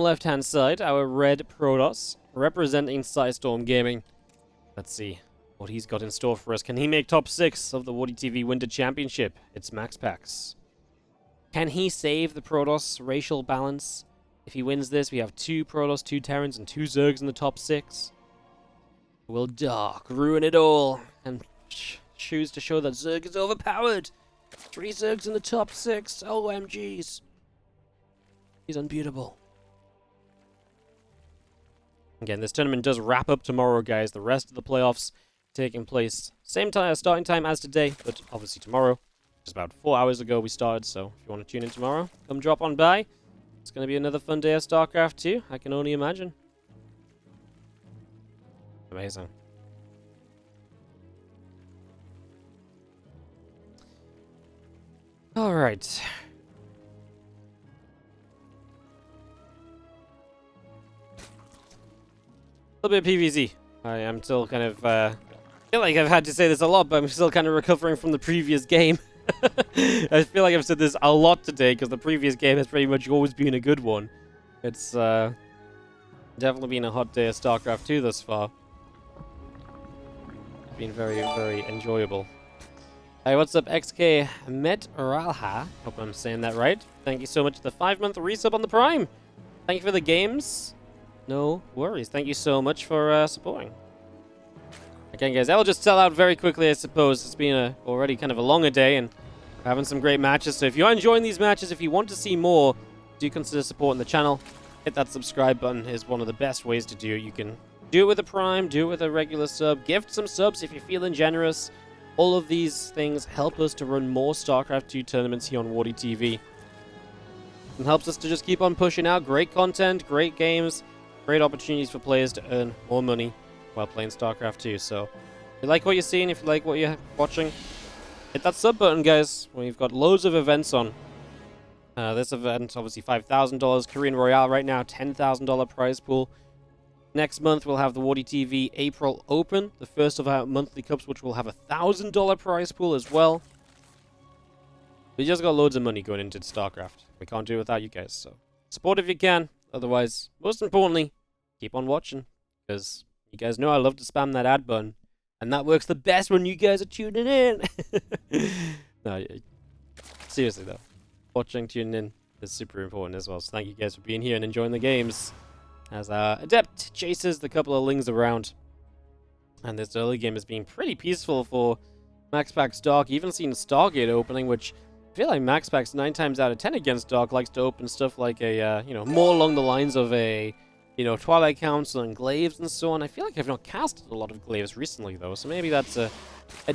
Left-hand side, our red Protoss, representing Storm Gaming. Let's see what he's got in store for us. Can he make top 6 of the WardiTV Winter Championship? It's MaxPax. Can he save the Protoss racial balance? If he wins this, we have 2 Protoss, 2 Terrans, and 2 Zergs in the top 6. Will Dark ruin it all and choose to show that Zerg is overpowered? 3 Zergs in the top 6. OMGs. He's unbeatable. Again, this tournament does wrap up tomorrow, guys. The rest of the playoffs taking place same time, starting time as today, but obviously tomorrow. Just about 4 hours ago we started, so if you want to tune in tomorrow, come drop on by. It's going to be another fun day of StarCraft 2, I can only imagine. Amazing. Alright. A little bit of PvZ. I am still kind of, I feel like I've had to say this a lot, but I'm still kind of recovering from the previous game. I feel like I've said this a lot today, because the previous game has pretty much always been a good one. It's, definitely been a hot day of StarCraft 2 thus far. It's been very, very enjoyable. Hey, what's up, XK Metralha? Hope I'm saying that right. Thank you so much for the 5-month resub on the Prime. Thank you for the games. No worries. Thank you so much for supporting. Again, guys, that will just sell out very quickly, I suppose. It's been already kind of a longer day, and we're having some great matches. So if you're enjoying these matches, if you want to see more, do consider supporting the channel. Hit that subscribe button is one of the best ways to do it. You can do it with a Prime, do it with a regular sub, gift some subs if you're feeling generous. All of these things help us to run more StarCraft 2 tournaments here on WardiTV. And helps us to just keep on pushing out great content, great games, great opportunities for players to earn more money while playing StarCraft 2. So, if you like what you're seeing, if you like what you're watching, hit that sub button, guys. We've got loads of events on. This event, obviously $5,000 Korean Royale right now, $10,000 prize pool. Next month, we'll have the WardiTV April Open, the first of our monthly cups, which will have a $1,000 prize pool as well. We just got loads of money going into StarCraft. We can't do it without you guys, so support if you can. Otherwise, most importantly, keep on watching, because you guys know I love to spam that ad button, and that works the best when you guys are tuning in. No, seriously though, watching, tuning in is super important as well, so thank you guys for being here and enjoying the games. As our Adept chases the couple of lings around, and this early game has been pretty peaceful for MaxPax Dark, even seen Stargate opening, which I feel like MaxPax 9 times out of 10 against Dark likes to open stuff like a, you know, more along the lines of a, you know, Twilight Council and Glaives and so on. I feel like I've not casted a lot of Glaives recently, though, so maybe that's a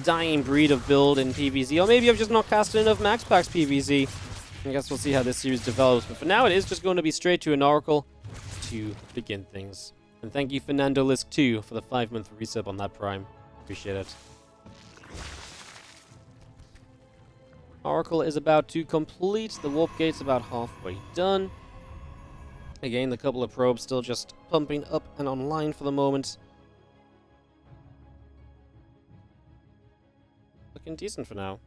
dying breed of build in PvZ, or maybe I've just not casted enough MaxPax PvZ. I guess we'll see how this series develops, but for now it is just going to be straight to an Oracle to begin things. And thank you, Fernando Lisk 2, for the 5-month resub on that Prime. Appreciate it. Oracle is about to complete. The warp gate's about halfway done. Again, the couple of probes still just pumping up and online for the moment. Looking decent for now.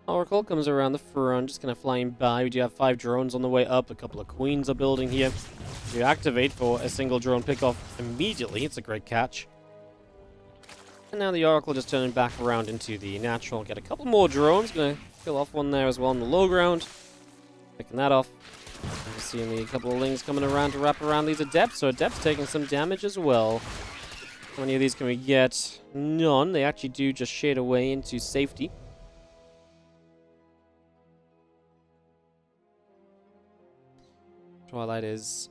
Oracle comes around the front, just kind of flying by. We do have 5 drones on the way up. A couple of queens are building here. You activate for a single drone pickoff immediately. It's a great catch. And now the Oracle just turning back around into the natural. Get a couple more drones. Gonna kill off one there as well on the low ground. Picking that off. And seeing the couple of lings coming around to wrap around these Adepts. So Adepts taking some damage as well. How many of these can we get? None. They actually do just shade away into safety. Twilight is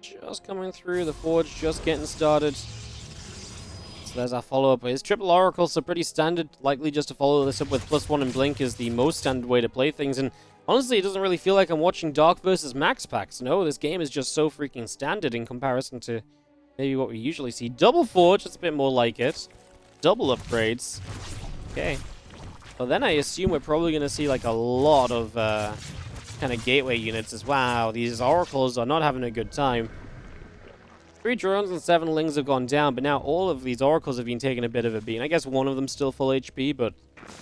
just coming through. The Forge just getting started. So there's our follow-up. It's triple Oracle, so pretty standard. Likely just to follow this up with +1 and Blink is the most standard way to play things. And honestly, it doesn't really feel like I'm watching Dark versus MaxPax. No, this game is just so freaking standard in comparison to maybe what we usually see. Double Forge, that's a bit more like it. Double upgrades. Okay. Well, then I assume we're probably going to see like a lot of kind of gateway units as wow. These Oracles are not having a good time. 3 drones and 7 lings have gone down, but now all of these oracles have been taking a bit of a beating. I guess one of them's still full HP, but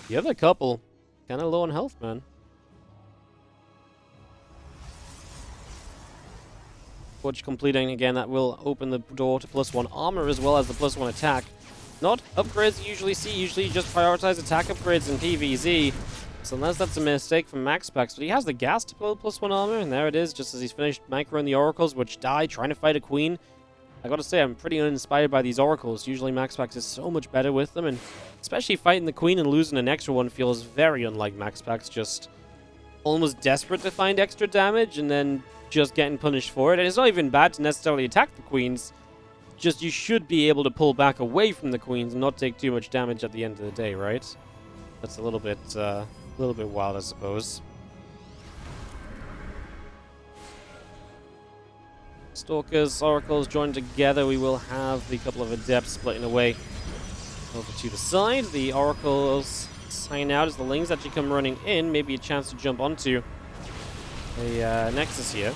the other couple, kind of low on health, man. Forge completing again, that will open the door to +1 armor as well as the +1 attack. Not upgrades you usually see, usually you just prioritize attack upgrades in PvZ. So unless that's a mistake from MaxPax, but he has the gas to build +1 armor, and there it is, just as he's finished microing the oracles, which die trying to fight a queen. I gotta say, I'm pretty uninspired by these oracles. Usually MaxPax is so much better with them, and especially fighting the queen and losing an extra one feels very unlike MaxPax, just almost desperate to find extra damage, and then just getting punished for it. And it's not even bad to necessarily attack the queens, just you should be able to pull back away from the queens and not take too much damage at the end of the day, right? That's a little bit wild, I suppose. Stalkers, oracles joined together. We will have the couple of adepts splitting away over to the side. The oracles sign out as the lings actually come running in. Maybe a chance to jump onto a nexus here.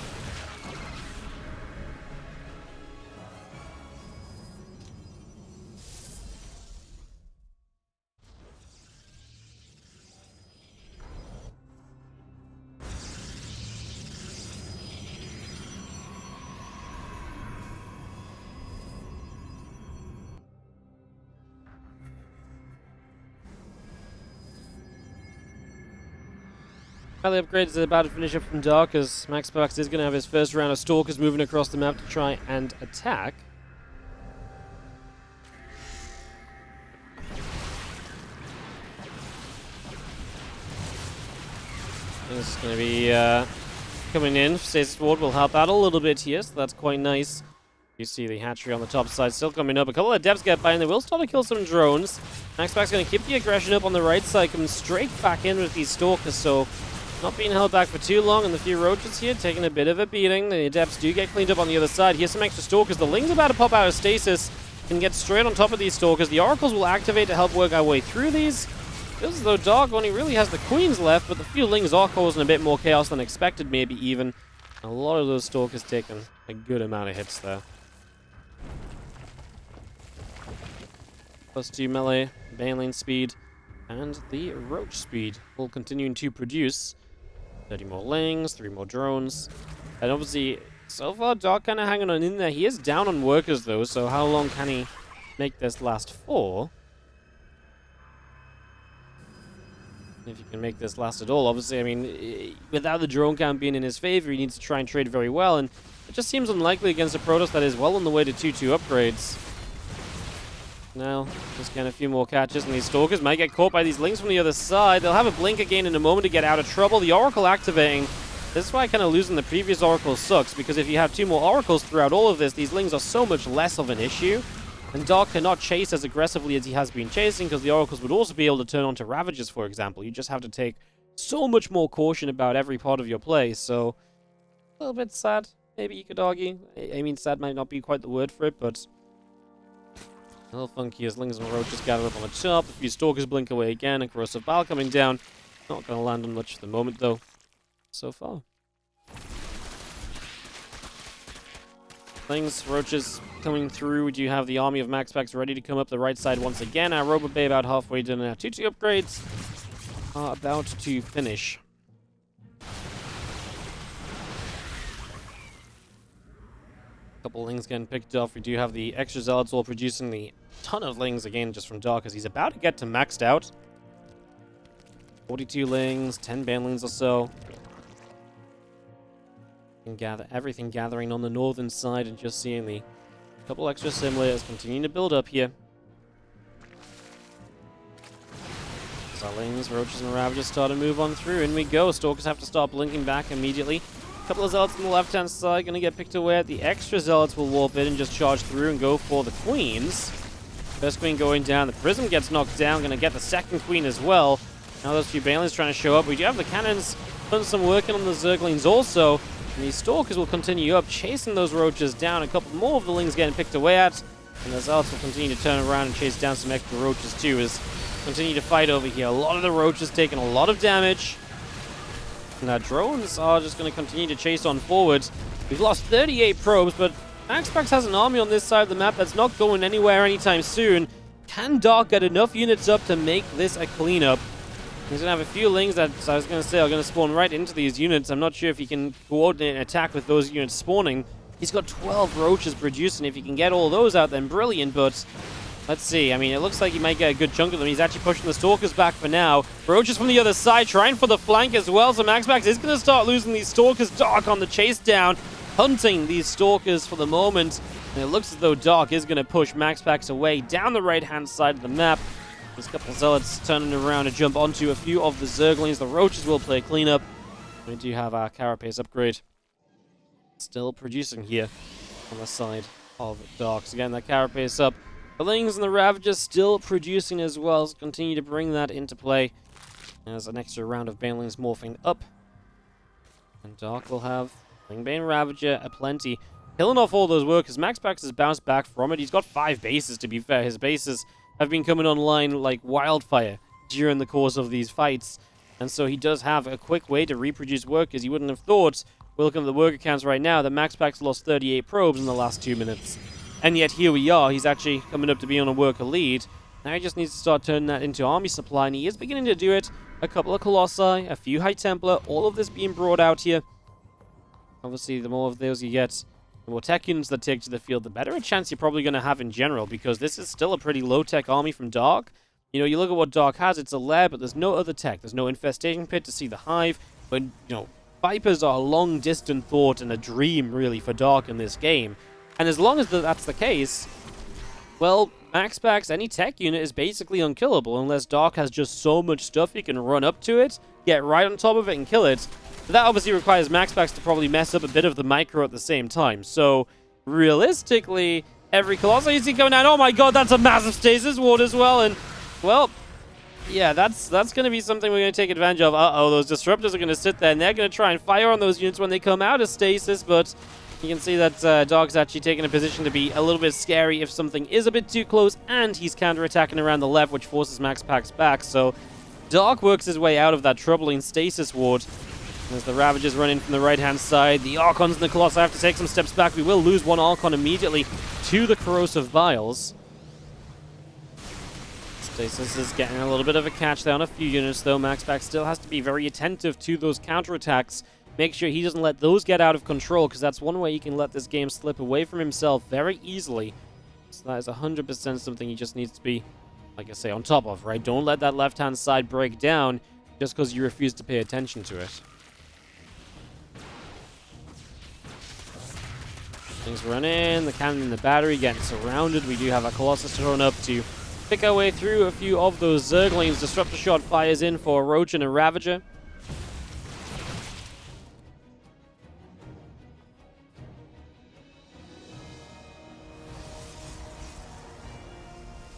The upgrades are about to finish up from Dark, as MaxPax is going to have his first round of Stalkers moving across the map to try and attack. This is going to be coming in. Stasis Ward will help out a little bit here, so that's quite nice. You see the hatchery on the top side still coming up. A couple of depths get by, and they will start to kill some drones. MaxPax going to keep the aggression up on the right side, coming straight back in with these Stalkers, so not being held back for too long, and the few roaches here taking a bit of a beating. The adepts do get cleaned up on the other side. Here's some extra Stalkers. The ling's about to pop out of stasis and get straight on top of these Stalkers. The oracles will activate to help work our way through these. Feels as though Dark only really has the queens left, but the few lings are causing a bit more chaos than expected, maybe even. A lot of those Stalkers taking a good amount of hits there. +2 melee, Banelane speed, and the roach speed will continue to produce 30 more lings, 3 more drones. And obviously, so far, Dark kind of hanging on in there. He is down on workers, though, so how long can he make this last for? If you can make this last at all, obviously, I mean, without the drone count being in his favor, he needs to try and trade very well, and it just seems unlikely against a Protoss that is well on the way to 2-2 upgrades. Now, just getting a few more catches, and these Stalkers might get caught by these lings from the other side. They'll have a blink again in a moment to get out of trouble. The Oracle activating. This is why kind of losing the previous Oracle sucks, because if you have 2 more Oracles throughout all of this, these lings are so much less of an issue. And Dark cannot chase as aggressively as he has been chasing, because the Oracles would also be able to turn on to Ravagers, for example. You just have to take so much more caution about every part of your play, so a little bit sad, maybe you could argue. I mean, sad might not be quite the word for it, but a little funky as lings and roaches gather up on the top. A few Stalkers blink away again, and Corrosive Bile coming down. Not going to land on much at the moment, though, so far. Lings, roaches coming through. We do have the army of MaxPax ready to come up the right side once again. Our Robot Bay about halfway done, and our 2-2 upgrades are about to finish. Couple lings getting picked off. We do have the extra zealots all producing the ton of lings again just from Dark, as he's about to get to maxed out. 42 lings, 10 banelings or so. And gather everything gathering on the northern side, and just seeing the couple extra simulators continuing to build up here. Lings, roaches, and ravagers start to move on through. In we go. Stalkers have to start blinking back immediately. Couple of zealots on the left-hand side going to get picked away. The extra zealots will warp in and just charge through and go for the queens. First queen going down. The prism gets knocked down. Going to get the second queen as well. Now those few banelings trying to show up. We do have the cannons putting some work in on the zerglings also. And these stalkers will continue up, chasing those roaches down. A couple more of the lings getting picked away at. And the zealots will continue to turn around and chase down some extra roaches too, as continue to fight over here. A lot of the roaches taking a lot of damage. And our drones are just going to continue to chase on forward. We've lost 38 probes, but MaxPax has an army on this side of the map that's not going anywhere anytime soon. Can Dark get enough units up to make this a cleanup? He's going to have a few lings that, I was going to say, are going to spawn right into these units. I'm not sure if he can coordinate an attack with those units spawning. He's got 12 roaches producing. If he can get all those out, then brilliant, but let's see. I mean, it looks like he might get a good chunk of them. He's actually pushing the Stalkers back for now. Roaches from the other side, trying for the flank as well, so MaxPax is going to start losing these Stalkers. Dark on the chase down, hunting these Stalkers for the moment. And it looks as though Dark is going to push MaxPax away down the right-hand side of the map. There's a couple of Zealots turning around to jump onto a few of the Zerglings. The Roaches will play cleanup. We do have our Carapace upgrade still producing here on the side of Dark. So again, that Carapace up. The Lings and the Ravagers still producing as well. So continue to bring that into play as an extra round of Banelings morphing up. And Dark will have Lingbane Ravager aplenty. Killing off all those workers. MaxPax has bounced back from it. He's got 5 bases, to be fair. His bases have been coming online like wildfire during the course of these fights. And so he does have a quick way to reproduce workers. You wouldn't have thought, we're looking at the worker counts right now, that MaxPax lost 38 probes in the last 2 minutes. And yet here we are. He's actually coming up to be on a worker lead. Now he just needs to start turning that into army supply, and he is beginning to do it. A couple of Colossi, a few High Templar, all of this being brought out here. Obviously, the more of those you get, the more tech units that take to the field, the better a chance you're probably going to have in general, because this is still a pretty low-tech army from Dark. You know, you look at what Dark has, it's a lair, but there's no other tech. There's no infestation pit to see the hive. But, you know, Vipers are a long-distant thought and a dream, really, for Dark in this game. And as long as that's the case, well, MaxPax, any tech unit is basically unkillable, unless Dark has just so much stuff he can run up to it, get right on top of it, and kill it. But that obviously requires MaxPax to probably mess up a bit of the micro at the same time. So, realistically, every Colossus you see coming down, oh my god, that's a massive stasis ward as well, and, well, yeah, that's going to be something we're going to take advantage of. Uh-oh, those Disruptors are going to sit there, and they're going to try and fire on those units when they come out of stasis, but you can see that Dark's actually taking a position to be a little bit scary if something is a bit too close, and he's counter-attacking around the left, which forces MaxPax back, so Dark works his way out of that troubling stasis ward. As the Ravagers run in from the right-hand side, the Archons and the Colossi have to take some steps back. We will lose one Archon immediately to the Corrosive Vials. Stasis is getting a little bit of a catch there on a few units, though. MaxPax still has to be very attentive to those counterattacks. Make sure he doesn't let those get out of control, because that's one way he can let this game slip away from himself very easily. So that is 100% something he just needs to be, like I say, on top of, right? Don't let that left-hand side break down just because you refuse to pay attention to it. Things run in, the cannon and the battery getting surrounded. We do have a Colossus thrown up to pick our way through a few of those Zerglings. Disruptor shot fires in for a Roach and a Ravager.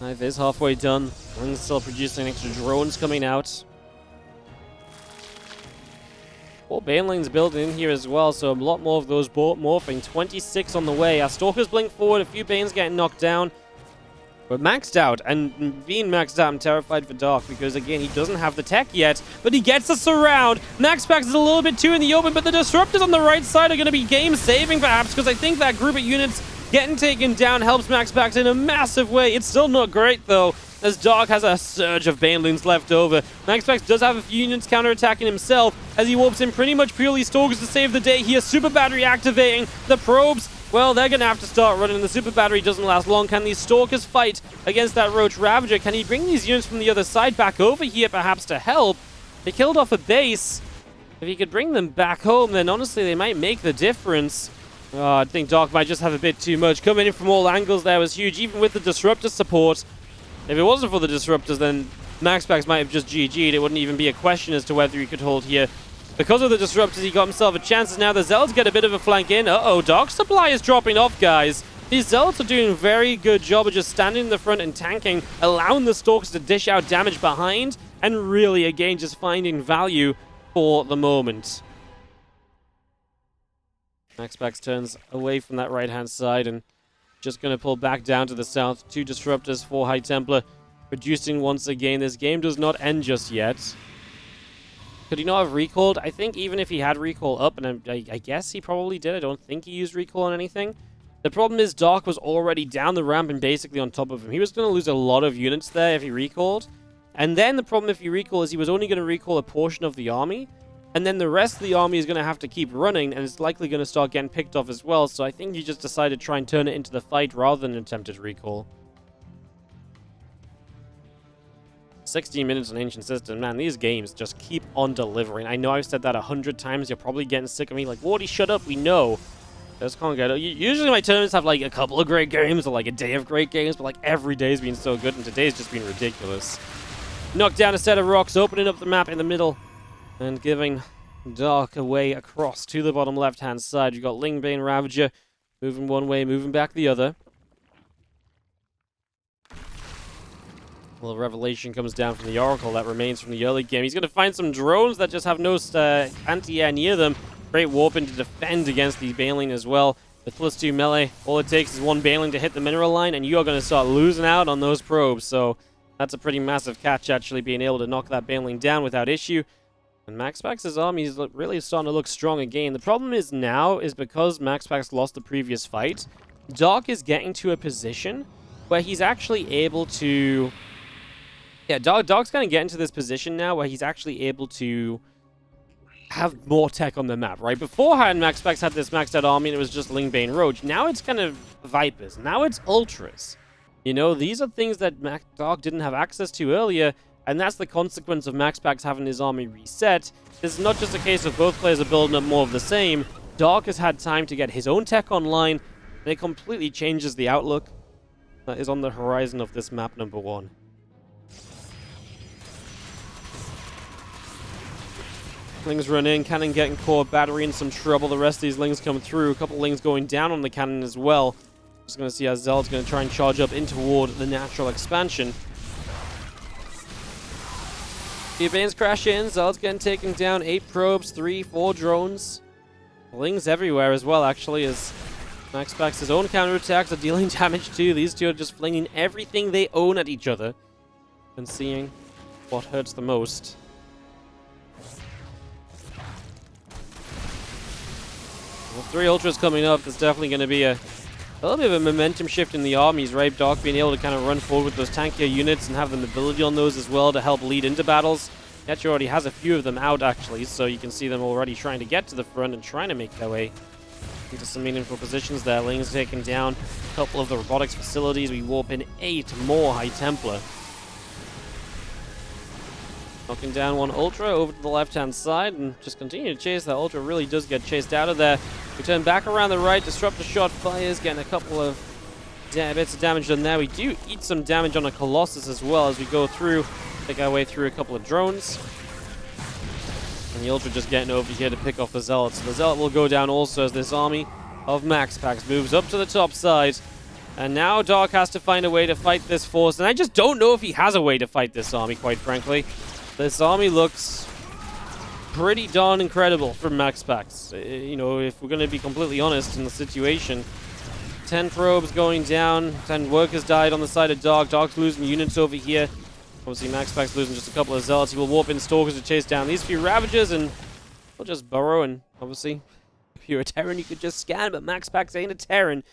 Knife is halfway done. Wing's still producing extra drones coming out. 4 Banelings built in here as well, so a lot more of those morphing. 26 on the way. Our Stalkers blink forward, a few Banes getting knocked down. But maxed out, and being maxed out, I'm terrified for Dark, because again, he doesn't have the tech yet, but he gets us around. MaxPax is a little bit too in the open, but the Disruptors on the right side are going to be game-saving, perhaps, because I think that group of units getting taken down helps MaxPax in a massive way. It's still not great, though, as Dark has a surge of Banelings left over. MaxPax does have a few units counterattacking himself, as he warps in pretty much purely Stalkers to save the day here. Super Battery activating. The probes, well, they're going to have to start running. The Super Battery doesn't last long. Can these Stalkers fight against that Roach Ravager? Can he bring these units from the other side back over here, perhaps, to help? They killed off a base. If he could bring them back home, then honestly, they might make the difference. Oh, I think Dark might just have a bit too much. Coming in from all angles there was huge, even with the Disruptor support. If it wasn't for the Disruptors, then MaxPax might have just GG'd. It wouldn't even be a question as to whether he could hold here. Because of the Disruptors, he got himself a chance. Now the Zealots get a bit of a flank in. Uh-oh, Dark supply is dropping off, guys. These Zealots are doing a very good job of just standing in the front and tanking, allowing the Stalkers to dish out damage behind, and really, again, just finding value for the moment. MaxPax turns away from that right-hand side and just going to pull back down to the south. 2 Disruptors, 4 High Templar, producing once again. This game does not end just yet. Could he not have recalled? I think even if he had recall up, and I guess he probably did. I don't think he used recall on anything. The problem is Dark was already down the ramp and basically on top of him. He was going to lose a lot of units there if he recalled. And then the problem if he recall is he was only going to recall a portion of the army. And then the rest of the army is going to have to keep running, and it's likely going to start getting picked off as well. So I think he just decided to try and turn it into the fight rather than an attempted recall. 16 minutes on Ancient System. Man, these games just keep on delivering. I know I've said that 100 times. You're probably getting sick of me. Like, Wardy, shut up. We know. Just can't get it. Usually my tournaments have like a couple of great games or like a day of great games, but like every day's been so good, and today's just been ridiculous. Knock down a set of rocks, opening up the map in the middle, and giving Dark a way across to the bottom left-hand side. You've got Lingbane Ravager moving one way, moving back the other. Well, Revelation comes down from the Oracle that remains from the early game. He's going to find some drones that just have no anti-air near them. Great warping to defend against the Baneling as well. With +2 melee, all it takes is one Baneling to hit the mineral line, and you are going to start losing out on those probes. So that's a pretty massive catch, actually, being able to knock that Baneling down without issue. And MaxPax's army is really starting to look strong again. The problem is now is because MaxPax lost the previous fight, Dark is getting to a position where he's actually able to... Yeah, Dark's going to get into this position now where he's actually able to have more tech on the map, right? Beforehand, MaxPax had this maxed out army and it was just Lingbane Roach. Now it's kind of Vipers. Now it's Ultras. You know, these are things that Dark didn't have access to earlier, and that's the consequence of MaxPax having his army reset. This is not just a case of both players are building up more of the same. Dark has had time to get his own tech online, and it completely changes the outlook that is on the horizon of this map number 1. Lings run in, cannon getting caught, battery in some trouble. The rest of these Lings come through. A couple Lings going down on the cannon as well. Just going to see how Zeld's going to try and charge up in toward the natural expansion. The Banes crash in. Zeld's getting taken down. 8 probes, 3, 4 drones. Lings everywhere as well, actually, as MaxPax's own counterattacks are dealing damage too. These two are just flinging everything they own at each other and seeing what hurts the most. Well, 3 Ultras coming up. There's definitely going to be a little bit of a momentum shift in the armies, right? Dark being able to kind of run forward with those tankier units and have the mobility on those as well to help lead into battles. He actually already has a few of them out, actually, so you can see them already trying to get to the front and trying to make their way into some meaningful positions there. Ling's taking down a couple of the robotics facilities. We warp in 8 more High Templar. Knocking down one Ultra over to the left-hand side and just continue to chase. That Ultra really does get chased out of there. We turn back around the right. Disruptor shot fires, getting a couple of bits of damage done there. We do eat some damage on a Colossus as well as we go through, take our way through a couple of drones. And the Ultra just getting over here to pick off the Zealot. So the Zealot will go down also as this army of MaxPax moves up to the top side. And now Dark has to find a way to fight this force. And I just don't know if he has a way to fight this army, quite frankly. This army looks pretty darn incredible from MaxPax. You know, if we're going to be completely honest in the situation. 10 probes going down, 10 workers died on the side of Dark. Dark's losing units over here. Obviously, MaxPax losing just a couple of Zealots. He will warp in Stalkers to chase down these few Ravagers, and we'll just burrow. And obviously, if you're a Terran, you could just scan, but MaxPax ain't a Terran.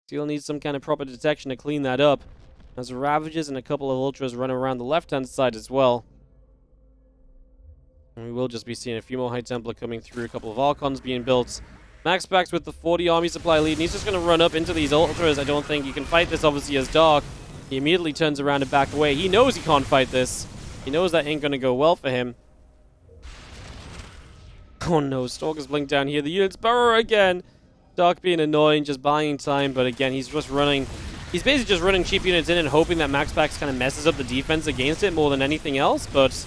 So you'll need some kind of proper detection to clean that up. As Ravagers and a couple of Ultras run around the left-hand side as well. And we will just be seeing a few more High Templar coming through, a couple of Archons being built. MaxPax with the 40 army supply lead, and he's just going to run up into these Ultras. I don't think you can fight this, obviously, as Dark. He immediately turns around and back away. He knows he can't fight this. He knows that ain't going to go well for him. Oh no, Stalkers blink down here. The units burrow again. Dark being annoying, just buying time, but again, he's just running. He's basically just running cheap units in and hoping that MaxPax kind of messes up the defense against it more than anything else, but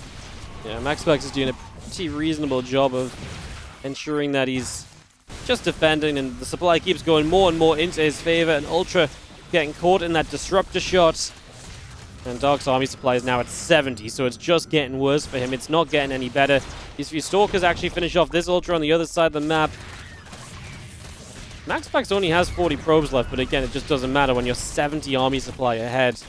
yeah, MaxPax is doing a pretty reasonable job of ensuring that he's just defending, and the supply keeps going more and more into his favor, and Ultra getting caught in that disruptor shot. And Dark's army supply is now at 70, so it's just getting worse for him. It's not getting any better. These few Stalkers actually finish off this Ultra on the other side of the map. MaxPax only has 40 probes left, but again, it just doesn't matter when you're 70 army supply ahead.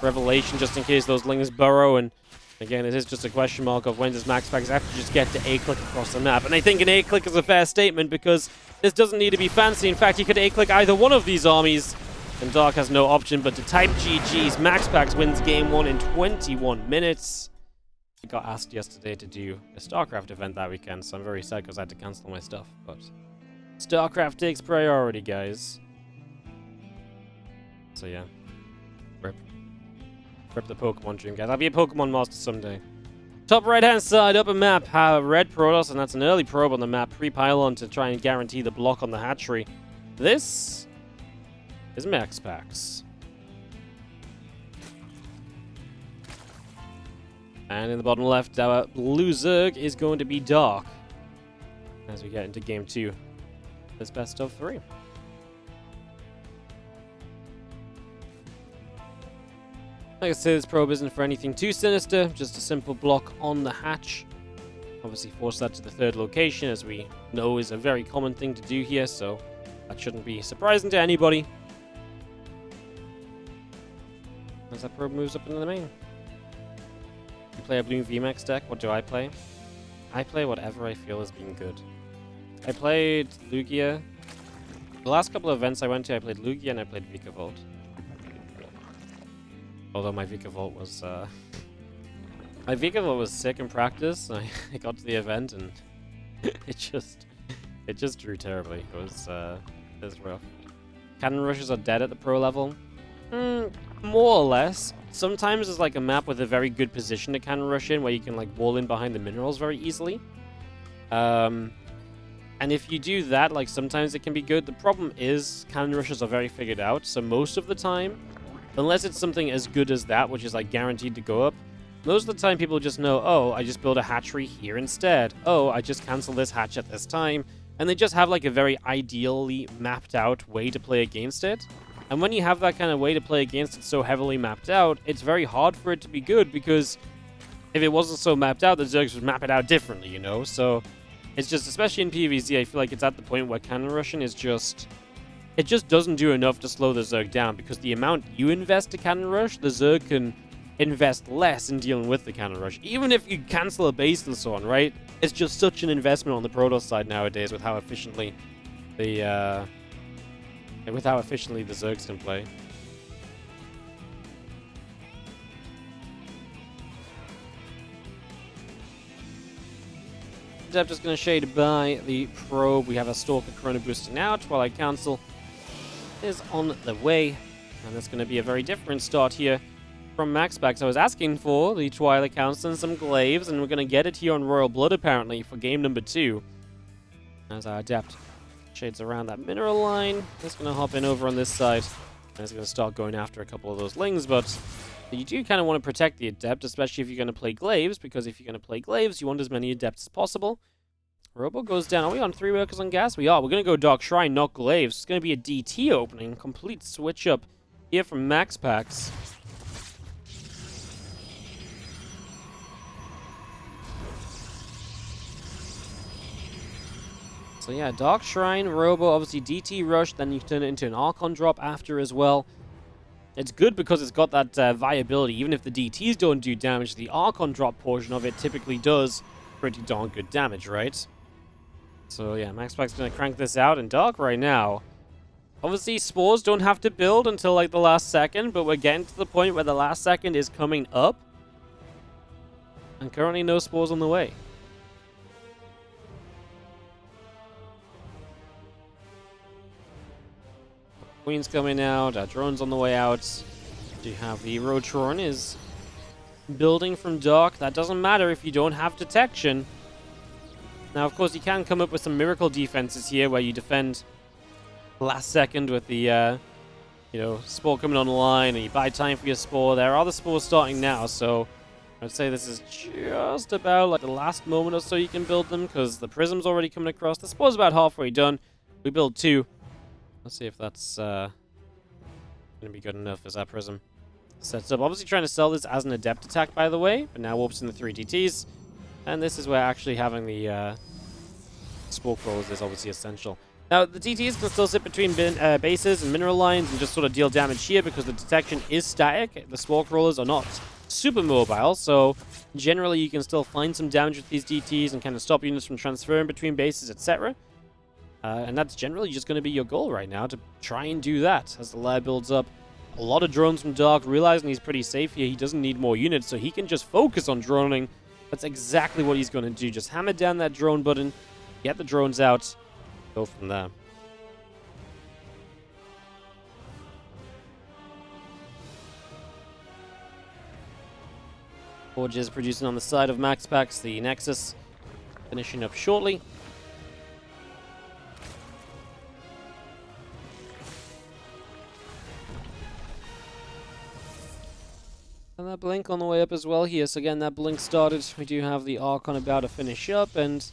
Revelation, just in case those Lings burrow, and Again, it is just a question mark of when does MaxPax actually just get to A-click across the map. And I think an A-click is a fair statement because this doesn't need to be fancy. In fact, you could A-click either one of these armies, and Dark has no option but to type GG's. MaxPax wins game 1 in 21 minutes. I got asked yesterday to do a StarCraft event that weekend, so I'm very sad because I had to cancel my stuff. But StarCraft takes priority, guys. So yeah. Rip the Pokemon dream, guys. I'll be a Pokemon master someday. Top right-hand side, upper map, have red Protoss, and that's an early probe on the map. Pre-pylon to try and guarantee the block on the hatchery. This is MaxPax. And in the bottom left, our blue Zerg is going to be Dark as we get into game 2. This best of 3. Like I say, this probe isn't for anything too sinister, just a simple block on the hatch. Obviously force that to the 3rd location, as we know is a very common thing to do here, so that shouldn't be surprising to anybody. As that probe moves up into the main. You play a blue VMAX deck, what do I play? I play whatever I feel is being good. I played Lugia. The last couple of events I went to, I played Lugia and I played Vikavolt. Although my Vikavolt was, my Vikavolt was sick in practice. I got to the event and it just drew terribly. It was rough. Cannon rushes are dead at the pro level. More or less. Sometimes there's like a map with a very good position to cannon rush in, where you can like wall in behind the minerals very easily. And if you do that, like sometimes it can be good. The problem is cannon rushes are very figured out, so most of the time, unless it's something as good as that, which is like guaranteed to go up, most of the time people just know, oh, I just build a hatchery here instead. Oh, I just cancel this hatch at this time. And they just have like a very ideally mapped out way to play against it. And when you have that kind of way to play against it so heavily mapped out, it's very hard for it to be good, because if it wasn't so mapped out, the Zergs would map it out differently, you know? So it's just, especially in PvZ, I feel like it's at the point where cannon rushing is just... it just doesn't do enough to slow the Zerg down, because the amount you invest to cannon rush, the Zerg can invest less in dealing with the cannon rush. Even if you cancel a base and so on, right? It's just such an investment on the Protoss side nowadays with how efficiently the Zergs can play. Adept is going to shade by the probe. We have a Stalker Chrono boosting out while I cancel is on the way, and it's going to be a very different start here from MaxPax. I was asking for the Twilight Council and some Glaives, and we're going to get it here on Royal Blood apparently for game number 2. As our Adept shades around that mineral line, it's going to hop in over on this side, and it's going to start going after a couple of those Lings, but you do kind of want to protect the Adept, especially if you're going to play Glaives, because if you're going to play Glaives, you want as many Adepts as possible. Robo goes down. Are we on 3 workers on gas? We are. We're going to go Dark Shrine, not Glaives. It's going to be a DT opening. Complete switch up here from MaxPax. So yeah, Dark Shrine, Robo, obviously DT Rush, then you turn it into an Archon drop after as well. It's good because it's got that viability. Even if the DTs don't do damage, the Archon drop portion of it typically does pretty darn good damage, right? So yeah, MaxPax's going to crank this out, and Dark right now. Obviously, spores don't have to build until like the last second, but we're getting to the point where the last second is coming up. And currently no spores on the way. Queen's coming out, our drone's on the way out. You have the Rotron is building from Dark. That doesn't matter if you don't have detection. Now, of course, you can come up with some miracle defenses here where you defend last second with the, spore coming on the line, and you buy time for your spore. There are the spores starting now, so I'd say this is just about like the last moment or so you can build them, because the prism's already coming across. The spore's about halfway done. We build 2. Let's see if that's going to be good enough as that prism sets up. Obviously trying to sell this as an Adept attack, by the way, but now warps in the 3 DTs. And this is where actually having the spore crawlers is obviously essential. Now, the DTs can still sit between bases and mineral lines and just sort of deal damage here because the detection is static. The spore crawlers are not super mobile, so generally you can still find some damage with these DTs and kind of stop units from transferring between bases, etc. And that's generally just going to be your goal right now, to try and do that as the lair builds up. A lot of drones from Dark, realizing he's pretty safe here. He doesn't need more units, so he can just focus on droning. That's exactly what he's going to do. Just hammer down that drone button, get the drones out, go from there. Forges producing on the side of MaxPax, the Nexus finishing up shortly. And that blink on the way up as well here. So again, that blink started. We do have the Archon about to finish up, and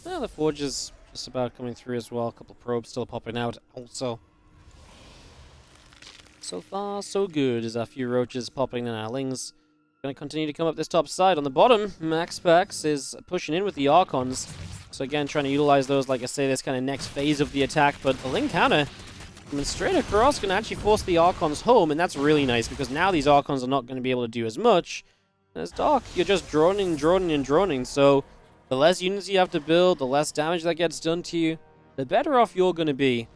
the Forge is just about coming through as well. A couple of probes still popping out also. So far, so good. As a few roaches popping in our lings. Going to continue to come up this top side. On the bottom, MaxPax is pushing in with the Archons. So again, trying to utilize those, like I say, this kind of next phase of the attack. But the Link counter coming straight across can actually force the Archons home. And that's really nice, because now these Archons are not going to be able to do as much. As Dark, you're just droning, droning, and droning. So the less units you have to build, the less damage that gets done to you, the better off you're going to be.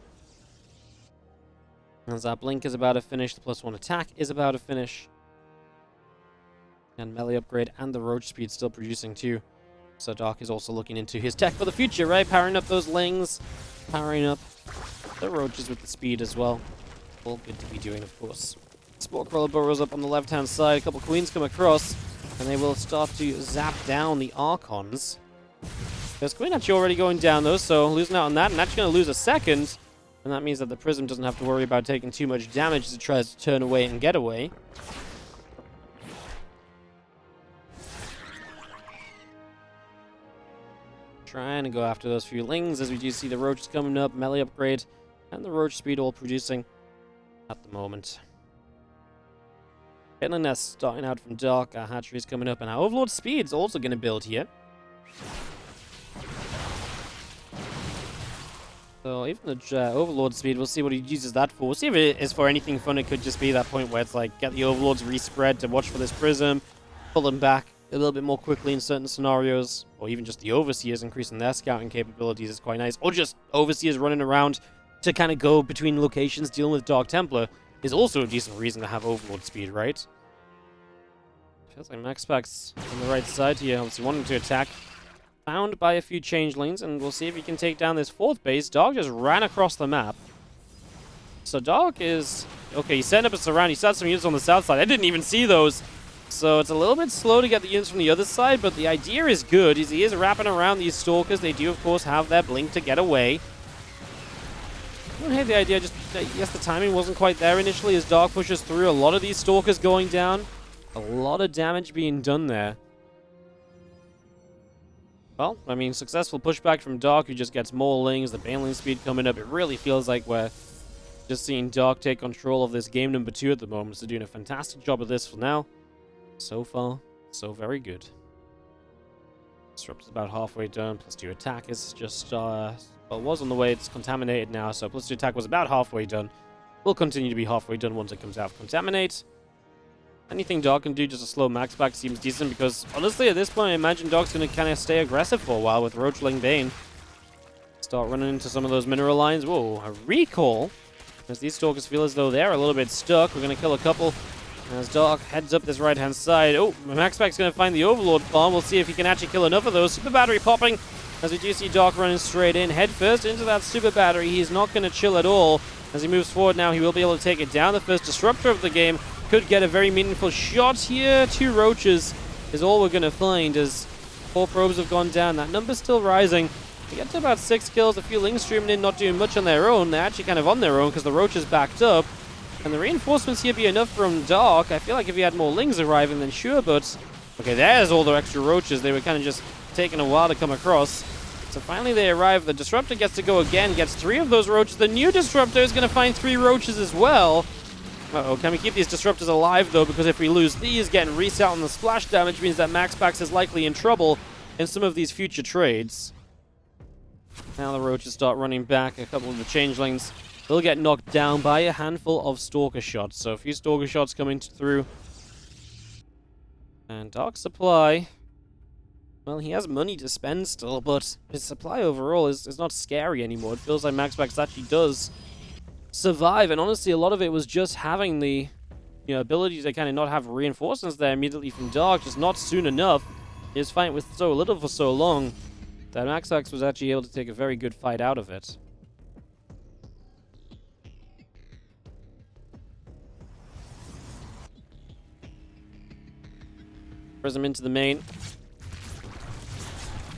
As that Blink is about to finish, the +1 attack is about to finish. And melee upgrade and the roach speed still producing too. So Dark is also looking into his tech for the future, right? Powering up those lings, powering up the roaches with the speed as well. All good to be doing, of course. Spore Crawler burrows up on the left-hand side. A couple queens come across, and they will start to zap down the Archons. There's Queen actually already going down, though, so losing out on that, and actually going to lose a second. And that means that the Prism doesn't have to worry about taking too much damage as it tries to turn away and get away. Trying to go after those few lings, as we do see the roaches coming up, melee upgrade, and the roach speed all producing at the moment. Caitlyn Nest starting out from Dark, our hatchery's coming up, and our Overlord speed's also going to build here. So even the Overlord speed, we'll see what he uses that for. We'll see if it is for anything fun. It could just be that point where it's like, get the Overlords respread to watch for this Prism, pull them back a little bit more quickly in certain scenarios, or even just the Overseers increasing their scouting capabilities is quite nice, or just Overseers running around to kind of go between locations dealing with Dark Templar is also a decent reason to have Overlord speed, right? Feels like MaxPax on the right side here, obviously wanting to attack. Found by a few changelings, and we'll see if he can take down this fourth base. Dark just ran across the map. So Dark is... okay, he's setting up a surround. He set some units on the south side. I didn't even see those. So it's a little bit slow to get the units from the other side, but the idea is good. He is wrapping around these Stalkers. They do, of course, have their blink to get away. I don't hate the idea, just yes, the timing wasn't quite there initially as Dark pushes through. A lot of these Stalkers going down. A lot of damage being done there. Well, I mean, successful pushback from Dark, who just gets more lings, the Baneling speed coming up. It really feels like we're just seeing Dark take control of this game number 2 at the moment. So doing a fantastic job of this for now. So far, so very good. Disrupt is about halfway done. +2 attack is just, well, it was on the way. It's contaminated now, so +2 attack was about halfway done. Will continue to be halfway done once it comes out of contaminate. Anything Dark can do just to slow MaxPax seems decent, because honestly, at this point, I imagine Dark's going to kind of stay aggressive for a while with Roachling Bane. Start running into some of those mineral lines. Whoa, a recall. As these Stalkers feel as though they're a little bit stuck. We're going to kill a couple. As Dark heads up this right-hand side. Oh, MaxPax's going to find the Overlord farm. We'll see if he can actually kill enough of those. Super Battery popping. As we do see Dark running straight in. Head first into that Super Battery. He's not going to chill at all. As he moves forward now, he will be able to take it down. The first Disruptor of the game could get a very meaningful shot here. 2 Roaches is all we're going to find as 4 probes have gone down. That number's still rising. We get to about 6 kills. A few Lings streaming in, not doing much on their own. They're actually kind of on their own because the Roaches backed up. And the reinforcements here be enough from Dark. I feel like if he had more Lings arriving, then sure, but... okay, there's all the extra Roaches. They were kind of just taking a while to come across. So finally they arrive. The Disruptor gets to go again, gets 3 of those Roaches. The new Disruptor is going to find 3 Roaches as well. Uh-oh, can we keep these Disruptors alive, though? Because if we lose these, getting reset on the splash damage means that MaxPax is likely in trouble in some of these future trades. Now the Roaches start running back. A couple of the Changelings will get knocked down by a handful of Stalker shots. So a few Stalker shots coming through. And Dark supply. Well, he has money to spend still, but his supply overall is not scary anymore. It feels like MaxPax actually does survive, and honestly, a lot of it was just having the ability to kind of not have reinforcements there immediately from Dark, just not soon enough. He was fighting with so little for so long that MaxPax was actually able to take a very good fight out of it. Prism into the main.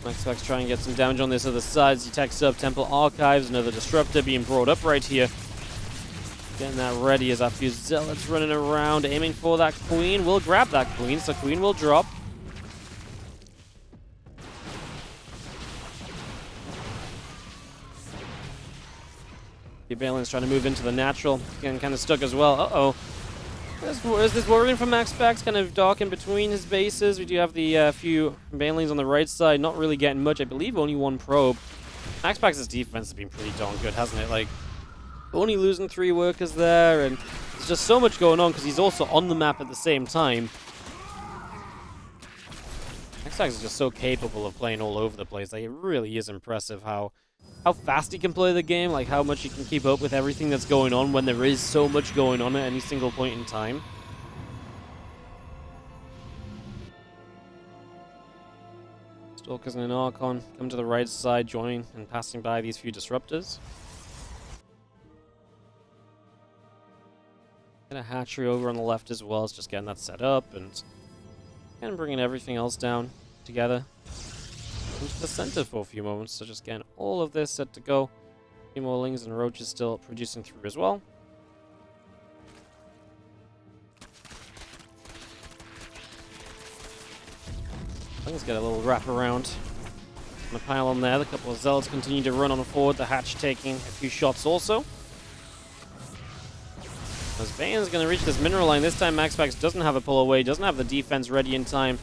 MaxPax trying to get some damage on this other side as he techs up Temple Archives, another Disruptor being brought up right here. Getting that ready as our few Zealots running around, aiming for that Queen. Will grab that Queen, so Queen will drop. The Balin's trying to move into the natural, getting kind of stuck as well. Uh-oh. Is this worrying from MaxPax? Kind of Dark in between his bases. We do have the few Banelings on the right side, not really getting much. I believe only one probe. MaxPax's defense has been pretty darn good, hasn't it? Like, only losing 3 workers there, and there's just so much going on because he's also on the map at the same time. MaxPax is just so capable of playing all over the place. Like, it really is impressive how fast he can play the game, like how much he can keep up with everything that's going on when there is so much going on at any single point in time. Stalkers and an Archon come to the right side, joining and passing by these few Disruptors. And a hatchery over on the left as well. It's just getting that set up and bringing everything else down together into the center for a few moments. So just getting all of this set to go. A few more Lings and Roaches still producing through as well. Lings get a little wrap around on the pylon there. The couple of Zealots continue to run on forward. The Hatch taking a few shots also. As Bane's going to reach this mineral line, this time MaxPax doesn't have a pull away, doesn't have the defense ready in time.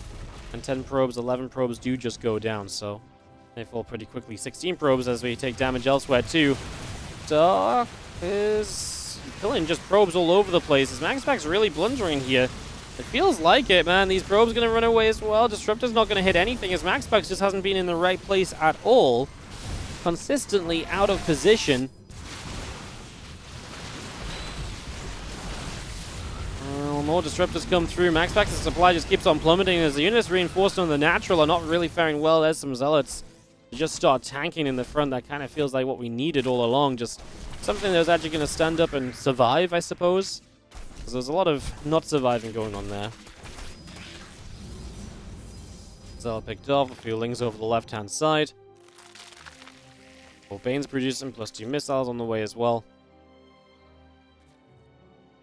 And 10 probes, 11 probes do just go down, so they fall pretty quickly. 16 probes as we take damage elsewhere too. Dark is killing just probes all over the place. Is MaxPax really blundering here? It feels like it, man. These probes going to run away as well. Disruptor's not going to hit anything as MaxPax just hasn't been in the right place at all. Consistently out of position. More Disruptors come through. MaxPax's supply just keeps on plummeting as the units reinforced on the natural are not really faring well. There's some Zealots to just start tanking in the front. That kind of feels like what we needed all along. Just something that was actually going to stand up and survive, I suppose. Because there's a lot of not surviving going on there. Zealot picked off. A few Lings over the left-hand side. Well, Bane's producing +2 missiles on the way as well.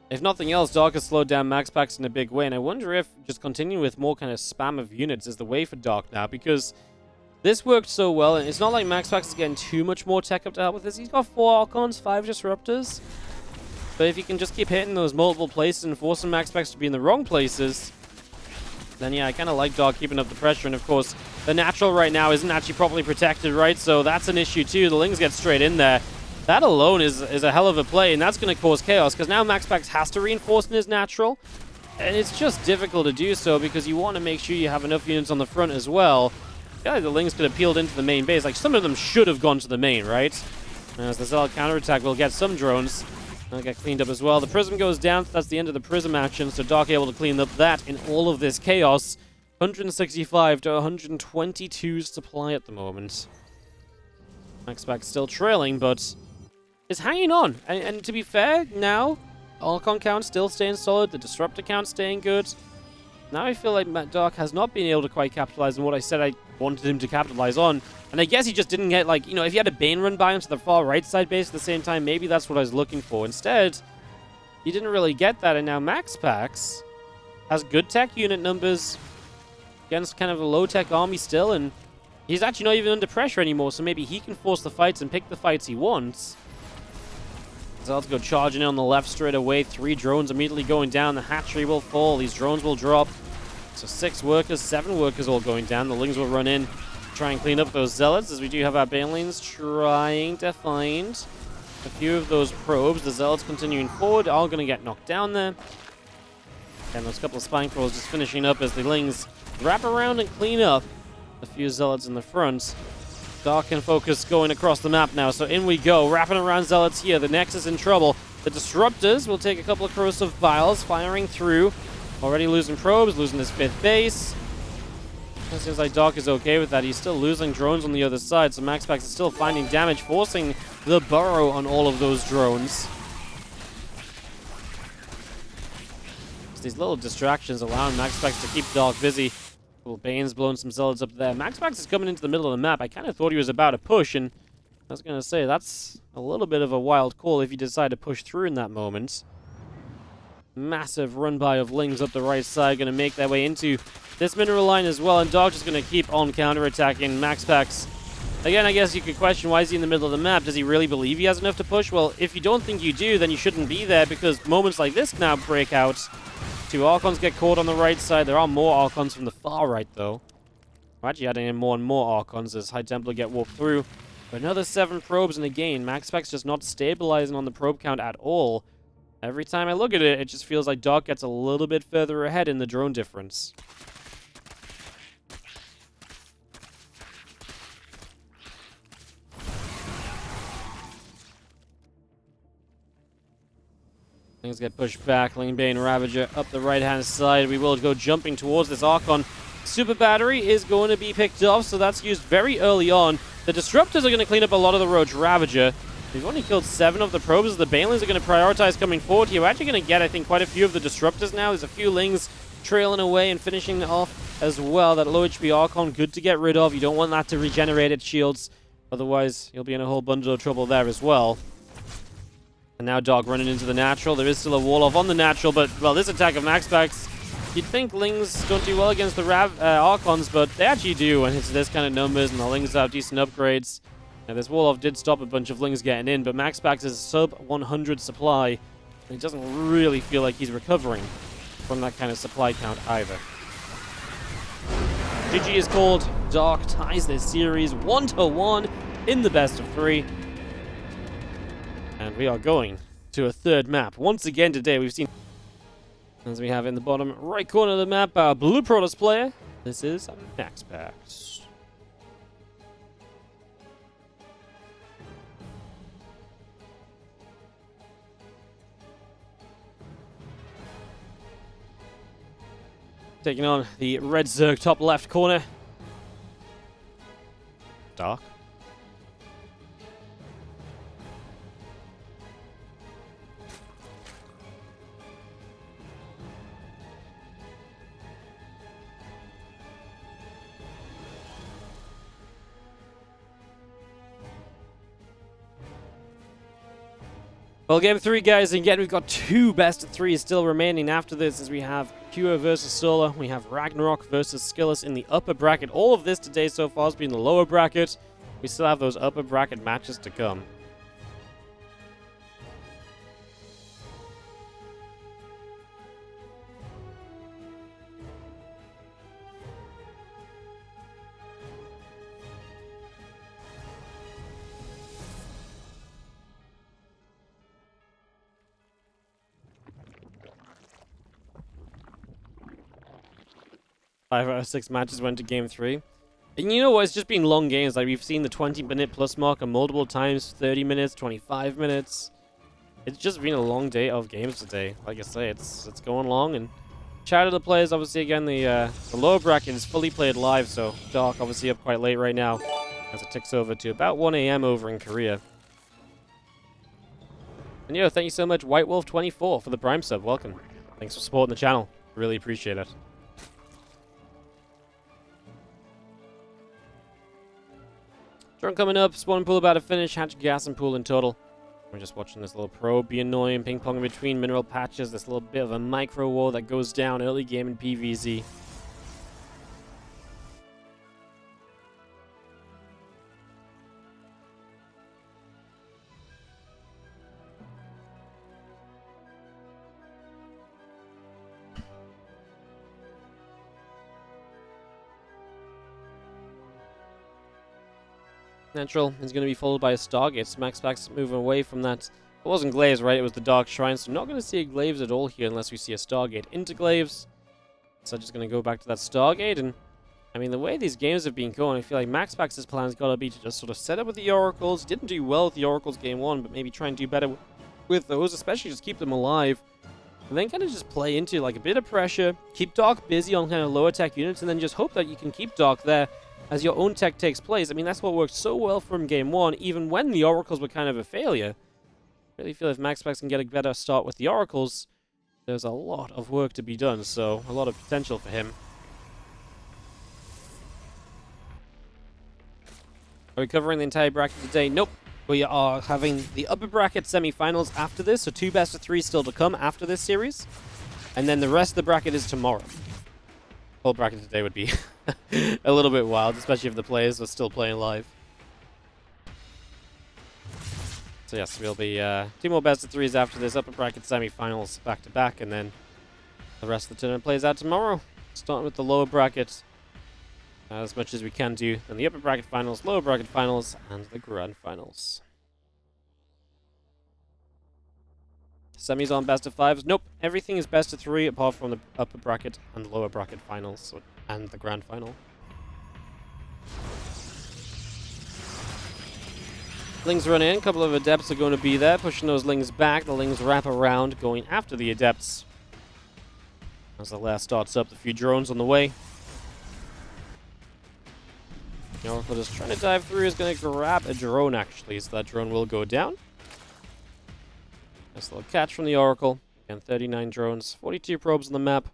If nothing else, Dark has slowed down MaxPax in a big way, and I wonder if just continuing with more kind of spam of units is the way for Dark now, because this worked so well, and it's not like MaxPax is getting too much more tech up to help with this. He's got 4 Archons, 5 Disruptors, but if you can just keep hitting those multiple places and forcing MaxPax to be in the wrong places, then yeah, I kind of like Dark keeping up the pressure, and of course, the natural right now isn't actually properly protected, right? So that's an issue too. The Lings get straight in there. That alone is a hell of a play, and that's going to cause chaos, because now MaxPax has to reinforce in his natural, and it's just difficult to do so, because you want to make sure you have enough units on the front as well. Yeah, the Lings could have peeled into the main base. Like, some of them should have gone to the main, right? As the Zealot counterattack will get some drones. They'll get cleaned up as well. The Prism goes down, so that's the end of the Prism action, so Dark able to clean up that in all of this chaos. 165 to 122 supply at the moment. MaxPax still trailing, but is hanging on, and to be fair, now Archon count still staying solid, the Disruptor count staying good. Now I feel like Dark has not been able to quite capitalize on what I said I wanted him to capitalize on, and I guess he just didn't get, like, if he had a Bane run by him to the far right side base at the same time, maybe that's what I was looking for. Instead, he didn't really get that, and now MaxPax has good tech unit numbers against kind of a low-tech army still, and he's actually not even under pressure anymore, so maybe he can force the fights and pick the fights he wants. Zealots go charging in on the left straight away. 3 drones immediately going down. The hatchery will fall. These drones will drop. So 6 workers, 7 workers all going down. The Lings will run in, try and clean up those Zealots, as we do have our Banelings trying to find a few of those probes. The Zealots continuing forward, all going to get knocked down there. And those couple of spine crawls just finishing up as the Lings wrap around and clean up a few Zealots in the front. Dark and Focus going across the map now, so in we go. Wrapping around Zealots here. The Nexus in trouble. The Disruptors will take a couple of corrosive vials, firing through. Already losing probes, losing his 5th base. It seems like Dark is okay with that. He's still losing drones on the other side, so MaxPax is still finding damage, forcing the burrow on all of those drones. These little distractions allowing MaxPax to keep Dark busy. Little Bane's blowing some Zealots up there. MaxPax is coming into the middle of the map. I kind of thought he was about to push, and I was going to say, that's a little bit of a wild call if you decide to push through in that moment. Massive run-by of Lings up the right side, going to make their way into this mineral line as well, and Dark just going to keep on counter-attacking MaxPax. Again, I guess you could question, why is he in the middle of the map? Does he really believe he has enough to push? Well, if you don't think you do, then you shouldn't be there, because moments like this now break out. 2 Archons get caught on the right side. There are more Archons from the far right, though. We're actually adding in more and more Archons as High Templar get warped through. But another 7 probes, and again, MaxPax just not stabilizing on the probe count at all. Every time I look at it, it just feels like Dark gets a little bit further ahead in the drone difference. Things get pushed back. Lingbane Ravager up the right-hand side. We will go jumping towards this Archon. Super Battery is going to be picked off, so that's used very early on. The Disruptors are going to clean up a lot of the Roach Ravager. We've only killed 7 of the probes. The Banelings are going to prioritize coming forward here. We're actually going to get, I think, quite a few of the Disruptors now. There's a few Lings trailing away and finishing off as well. That low HP Archon, good to get rid of. You don't want that to regenerate its shields. Otherwise, you'll be in a whole bundle of trouble there as well. And now Dark running into the natural. There is still a wall off on the natural, but, well, this attack of MaxPax, you'd think Lings don't do well against the Archons, but they actually do when it's this kind of numbers, and the Lings have decent upgrades. Now, this wall off did stop a bunch of Lings getting in, but MaxPax is sub 100 supply, and he doesn't really feel like he's recovering from that kind of supply count either. GG is called. Dark ties this series 1-1 in the best of 3. And we are going to a 3rd map. Once again today, we've seen, as we have in the bottom right corner of the map, our Blue Protoss player. This is MaxPax. Taking on the Red Zerg top left corner. Dark. Well, game 3, guys, and again, we've got 2 best of 3s still remaining after this, as we have Pure versus Solar, we have Ragnarok versus Skillus in the upper bracket. All of this today so far has been the lower bracket. We still have those upper bracket matches to come. Five out of 6 matches went to game 3. And you know what? It's just been long games. Like, we've seen the 20-minute plus marker multiple times, 30 minutes, 25 minutes. It's just been a long day of games today. Like I say, it's going long. And shout out to the players. Obviously, again, the lower bracket is fully played live, so Dark obviously up quite late right now as it ticks over to about 1 a.m. over in Korea. And thank you so much, White Wolf 24 for the Prime sub. Welcome. Thanks for supporting the channel. Really appreciate it. Drone coming up, spawn pool about to finish, hatch gas and pool in total. We're just watching this little probe be annoying, ping pong in between mineral patches, this little bit of a micro war that goes down early game in PvZ. Natural is going to be followed by a Stargate. MaxPax moving away from that It wasn't Glaives, right? It was the Dark Shrine, so not going to see a Glaives at all here unless we see a Stargate into Glaives. So just going to go back to that Stargate, and I mean, the way these games have been going, I feel like MaxPax's plan's got to be to just sort of set up with the Oracles. Didn't do well with the Oracles game 1, but maybe try and do better with those, especially just keep them alive. And then kind of just play into like a bit of pressure, keep Dark busy on kind of lower tech units, and then just hope that you can keep Dark there as your own tech takes place. I mean, that's what worked so well from game 1, even when the Oracles were kind of a failure. I really feel if MaxPax can get a better start with the Oracles, there's a lot of work to be done, so a lot of potential for him. Are we covering the entire bracket today? Nope. We are having the upper bracket semi-finals after this, so 2 best-of-3 still to come after this series. And then the rest of the bracket is tomorrow. Whole bracket today would be a little bit wild, especially if the players are still playing live. So yes, we'll be 2 more best-of-3s after this upper bracket semi-finals back-to-back, and then the rest of the tournament plays out tomorrow. Starting with the lower bracket. As much as we can do in the upper bracket finals, lower bracket finals, and the grand finals. Semis on best of 5s? Nope. Everything is best of 3 apart from the upper bracket and lower bracket finals and the grand final. Lings run in. A couple of Adepts are going to be there, pushing those Lings back. The Lings wrap around, going after the Adepts. As the last starts up, a few drones on the way. The Oracle just trying to dive through, is going to grab a drone actually, so that drone will go down. Nice little catch from the Oracle. Again, 39 drones, 42 probes on the map,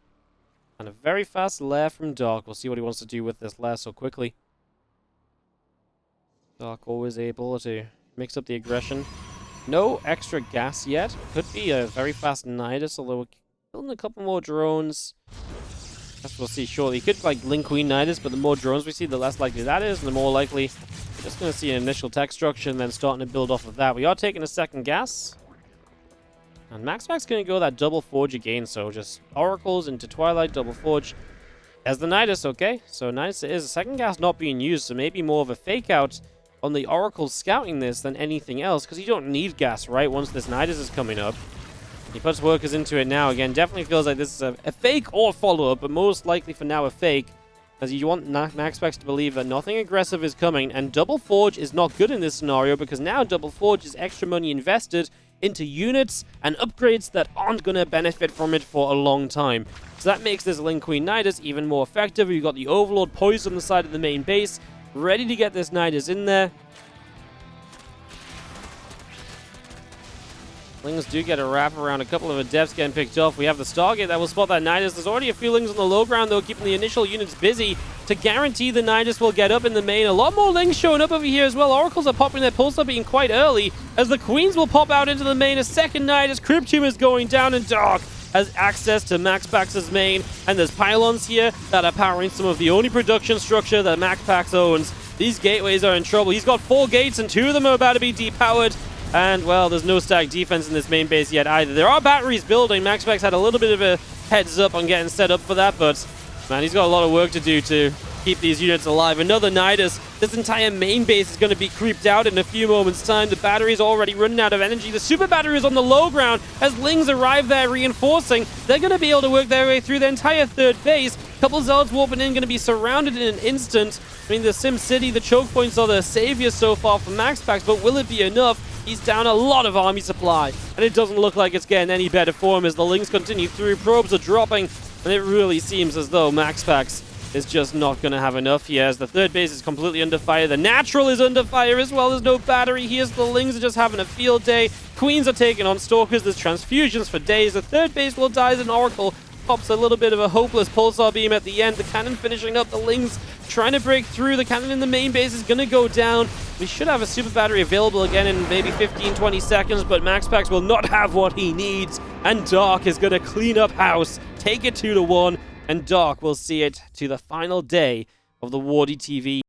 and a very fast lair from Dark. We'll see what he wants to do with this lair so quickly. Dark always able to mix up the aggression. No extra gas yet. Could be a very fast Nidus, although we're killing a couple more drones. That's what we'll see shortly. He could like Link Queen Nidus, but the more drones we see, the less likely that is, and the more likely we're just going to see an initial tech structure and then starting to build off of that. We are taking a second gas. And MaxPax's going to go that double forge again, so just Oracles into Twilight, double forge. As the Nidus, okay? So Nidus is a second gas not being used, so maybe more of a fake out on the Oracles scouting this than anything else, because you don't need gas, right, once this Nidus is coming up. He puts workers into it now. Again, definitely feels like this is a fake or follow-up, but most likely for now a fake, as you want MaxPax to believe that nothing aggressive is coming, and Double Forge is not good in this scenario, because now Double Forge is extra money invested into units and upgrades that aren't going to benefit from it for a long time. So that makes this Link Queen Nidus even more effective. You've got the Overlord poised on the side of the main base, ready to get this Nidus in there. Lings do get a wrap around, a couple of Adepts getting picked off. We have the Stargate that will spot that Nidus. There's already a few Lings on the low ground, though, keeping the initial units busy to guarantee the Nidus will get up in the main. A lot more Lings showing up over here as well. Oracles are popping their pulsar being quite early, as the Queens will pop out into the main. A second Nidus, Cryptomb is going down, and Dark has access to MaxPax's main. And there's pylons here that are powering some of the only production structure that MaxPax owns. These gateways are in trouble. He's got 4 gates, and 2 of them are about to be depowered. And, well, there's no stack defense in this main base yet either. There are batteries building. MaxPax had a little bit of a heads up on getting set up for that, but, man, he's got a lot of work to do to keep these units alive. Another Nidus. This entire main base is going to be creeped out in a few moments' time. The battery's already running out of energy. The super battery is on the low ground as Lings arrive there reinforcing. They're going to be able to work their way through the entire third base. Couple Zealots warping in, going to be surrounded in an instant. I mean, the Sim City, the choke points are the saviors so far for MaxPax, but will it be enough? He's down a lot of army supply, and it doesn't look like it's getting any better for him as the Lings continue through. Probes are dropping, and it really seems as though MaxPax is just not going to have enough here, as the third base is completely under fire. The Natural is under fire as well. There's no battery here, so the Lings are just having a field day. Queens are taking on Stalkers. There's transfusions for days. The third base will die as an Oracle pops a little bit of a hopeless pulsar beam at the end. The cannon finishing up. The Lings trying to break through. The cannon in the main base is going to go down. We should have a super battery available again in maybe 15-20 seconds, but MaxPax will not have what he needs, and Dark is going to clean up house, take it 2-1, and Dark will see it to the final day of the WardiTV